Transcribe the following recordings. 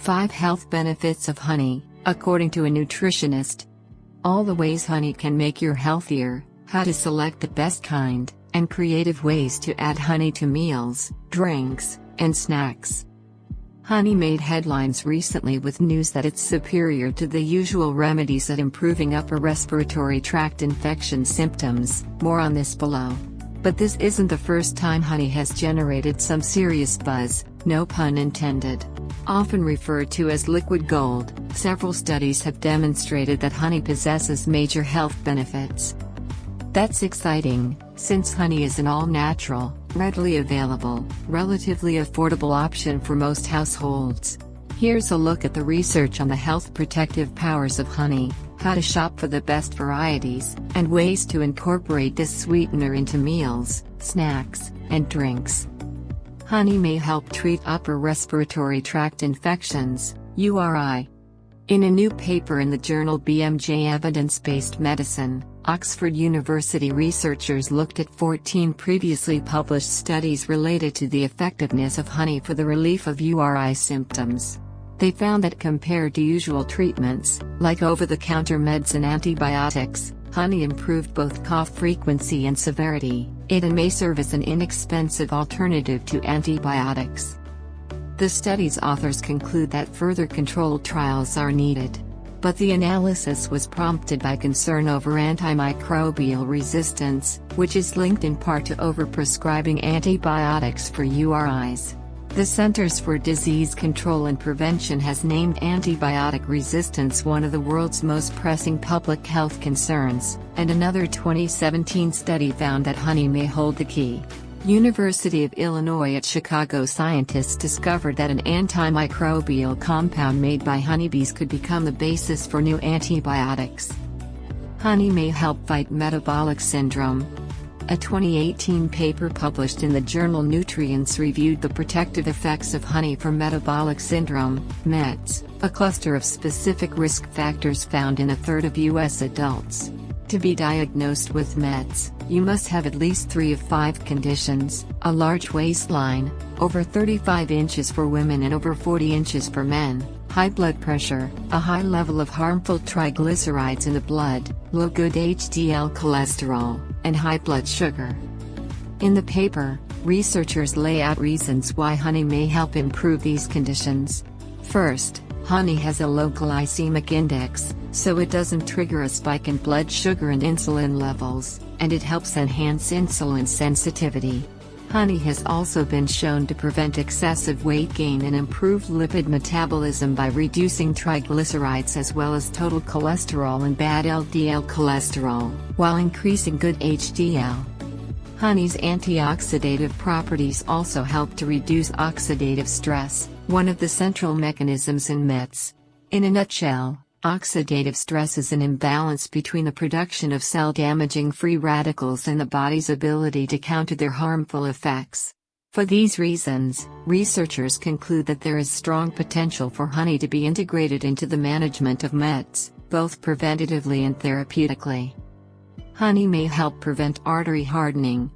5 Health Benefits of Honey, according to a nutritionist. All the ways honey can make you healthier, how to select the best kind, and creative ways to add honey to meals, drinks, and snacks. Honey made headlines recently with news that it's superior to the usual remedies at improving upper respiratory tract infection symptoms. More on this below. But this isn't the first time honey has generated some serious buzz, no pun intended. Often referred to as liquid gold, several studies have demonstrated that honey possesses major health benefits. That's exciting, since honey is an all-natural, readily available, relatively affordable option for most households. Here's a look at the research on the health protective powers of honey, how to shop for the best varieties, and ways to incorporate this sweetener into meals, snacks, and drinks. Honey may help treat upper respiratory tract infections, URI. In a new paper in the journal BMJ Evidence-Based Medicine, Oxford University researchers looked at 14 previously published studies related to the effectiveness of honey for the relief of URI symptoms. They found that compared to usual treatments, like over-the-counter meds and antibiotics, honey improved both cough frequency and severity. It may serve as an inexpensive alternative to antibiotics. The study's authors conclude that further controlled trials are needed. But the analysis was prompted by concern over antimicrobial resistance, which is linked in part to overprescribing antibiotics for URIs. The Centers for Disease Control and Prevention has named antibiotic resistance one of the world's most pressing public health concerns, and another 2017 study found that honey may hold the key. University of Illinois at Chicago scientists discovered that an antimicrobial compound made by honeybees could become the basis for new antibiotics. Honey may help fight metabolic syndrome. A 2018 paper published in the journal Nutritionist reviewed the protective effects of honey for metabolic syndrome, METS, a cluster of specific risk factors found in a third of U.S. adults. To be diagnosed with METS, you must have at least 3 of 5 conditions: a large waistline, over 35 inches for women and over 40 inches for men, high blood pressure, a high level of harmful triglycerides in the blood, low good HDL cholesterol, and high blood sugar. In the paper, researchers lay out reasons why honey may help improve these conditions. First, honey has a low glycemic index, so it doesn't trigger a spike in blood sugar and insulin levels, and it helps enhance insulin sensitivity. Honey has also been shown to prevent excessive weight gain and improve lipid metabolism by reducing triglycerides as well as total cholesterol and bad LDL cholesterol, while increasing good HDL. Honey's antioxidative properties also help to reduce oxidative stress, one of the central mechanisms in METS. In a nutshell, oxidative stress is an imbalance between the production of cell-damaging free radicals and the body's ability to counter their harmful effects. For these reasons, researchers conclude that there is strong potential for honey to be integrated into the management of METS, both preventatively and therapeutically. Honey may help prevent artery hardening.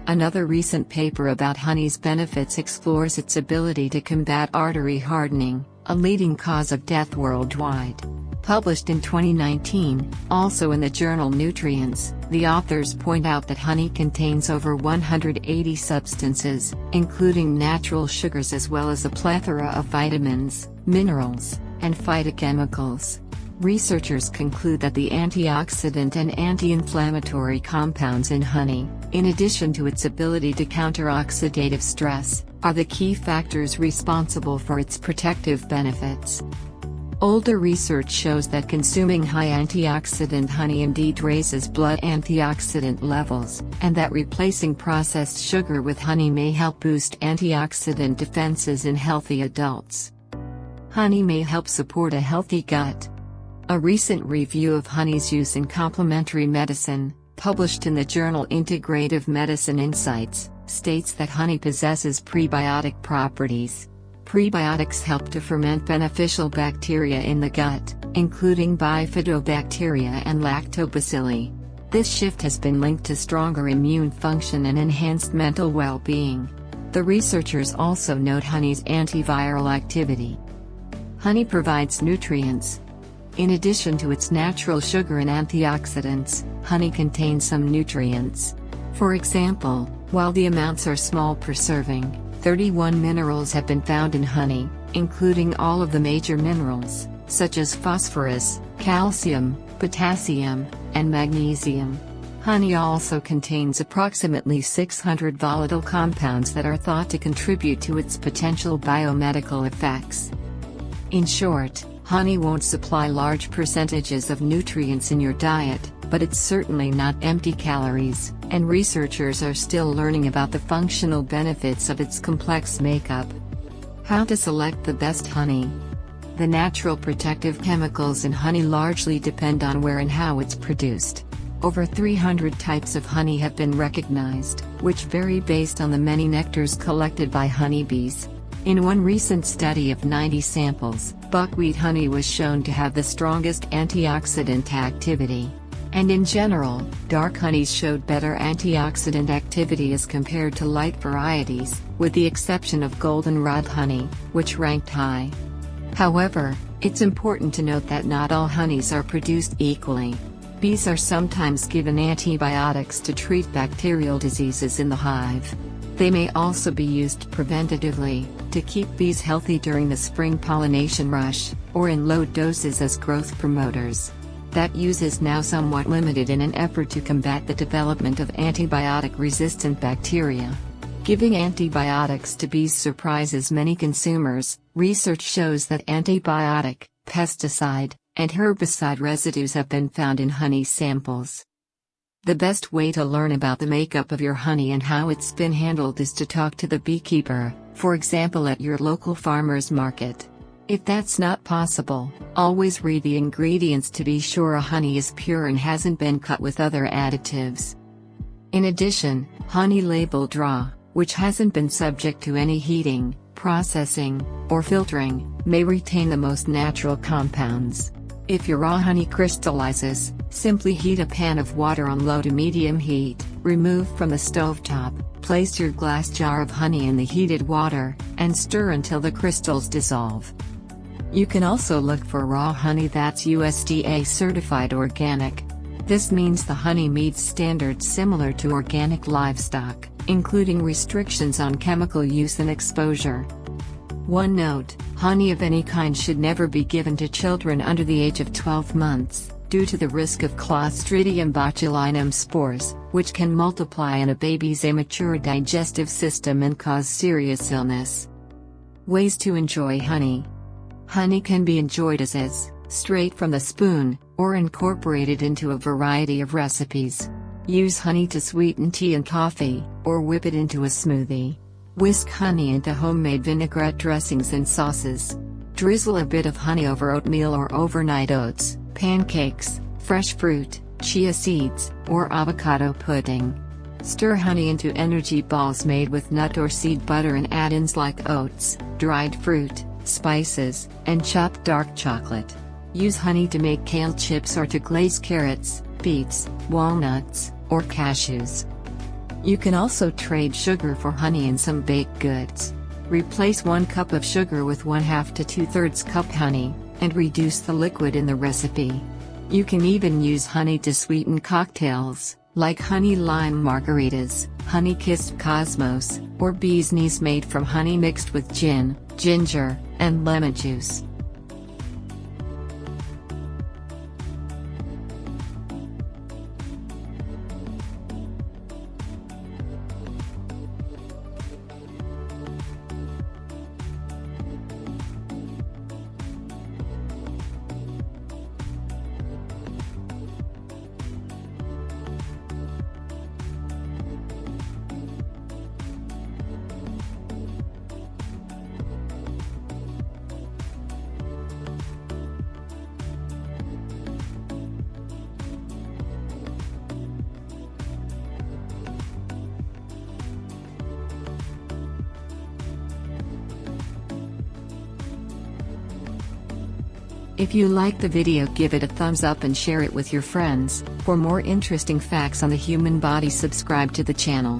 Another recent paper about honey's benefits explores its ability to combat artery hardening, a leading cause of death worldwide. Published in 2019, also in the journal Nutritionist, the authors point out that honey contains over 180 substances, including natural sugars as well as a plethora of vitamins, minerals, and phytochemicals. Researchers conclude that the antioxidant and anti-inflammatory compounds in honey, in addition to its ability to counter oxidative stress, are the key factors responsible for its protective benefits. Older research shows that consuming high antioxidant honey indeed raises blood antioxidant levels, and that replacing processed sugar with honey may help boost antioxidant defenses in healthy adults. Honey may help support a healthy gut. A recent review of honey's use in complementary medicine, published in the journal Integrative Medicine Insights, states that honey possesses prebiotic properties. Prebiotics help to ferment beneficial bacteria in the gut, including bifidobacteria and lactobacilli. This shift has been linked to stronger immune function and enhanced mental well-being. The researchers also note honey's antiviral activity. Honey provides nutrients. In addition to its natural sugar and antioxidants, honey contains some nutrients. For example, while the amounts are small per serving, 31 minerals have been found in honey, including all of the major minerals, such as phosphorus, calcium, potassium, and magnesium. Honey also contains approximately 600 volatile compounds that are thought to contribute to its potential biomedical effects. In short, honey won't supply large percentages of nutrients in your diet, but it's certainly not empty calories, and researchers are still learning about the functional benefits of its complex makeup. How to select the best honey. The natural protective chemicals in honey largely depend on where and how it's produced. Over 300 types of honey have been recognized, which vary based on the many nectars collected by honeybees. In one recent study of 90 samples, buckwheat honey was shown to have the strongest antioxidant activity. And in general, dark honeys showed better antioxidant activity as compared to light varieties, with the exception of goldenrod honey, which ranked high. However, it's important to note that not all honeys are produced equally. Bees are sometimes given antibiotics to treat bacterial diseases in the hive. They may also be used preventatively, to keep bees healthy during the spring pollination rush, or in low doses as growth promoters. That use is now somewhat limited in an effort to combat the development of antibiotic-resistant bacteria. Giving antibiotics to bees surprises many consumers. Research shows that antibiotic, pesticide, and herbicide residues have been found in honey samples. The best way to learn about the makeup of your honey and how it's been handled is to talk to the beekeeper, for example at your local farmer's market. If that's not possible, always read the ingredients to be sure a honey is pure and hasn't been cut with other additives. In addition, honey labeled raw, which hasn't been subject to any heating, processing, or filtering, may retain the most natural compounds. If your raw honey crystallizes, simply heat a pan of water on low to medium heat, remove from the stovetop, place your glass jar of honey in the heated water, and stir until the crystals dissolve. You can also look for raw honey that's USDA certified organic. This means the honey meets standards similar to organic livestock, including restrictions on chemical use and exposure. One note, honey of any kind should never be given to children under the age of 12 months, due to the risk of Clostridium botulinum spores, which can multiply in a baby's immature digestive system and cause serious illness. Ways to enjoy honey. Honey can be enjoyed as is, straight from the spoon, or incorporated into a variety of recipes. Use honey to sweeten tea and coffee, or whip it into a smoothie. Whisk honey into homemade vinaigrette dressings and sauces. Drizzle a bit of honey over oatmeal or overnight oats, pancakes, fresh fruit, chia seeds, or avocado pudding. Stir honey into energy balls made with nut or seed butter and add-ins like oats, dried fruit, spices, and chopped dark chocolate. Use honey to make kale chips or to glaze carrots, beets, walnuts, or cashews. You can also trade sugar for honey in some baked goods. Replace 1 cup of sugar with 1/2 to 2/3 cup honey, and reduce the liquid in the recipe. You can even use honey to sweeten cocktails, like honey lime margaritas, honey-kissed cosmos, or bee's knees made from honey mixed with gin, ginger, and lemon juice. If you like the video, give it a thumbs up and share it with your friends. For more interesting facts on the human body, subscribe to the channel.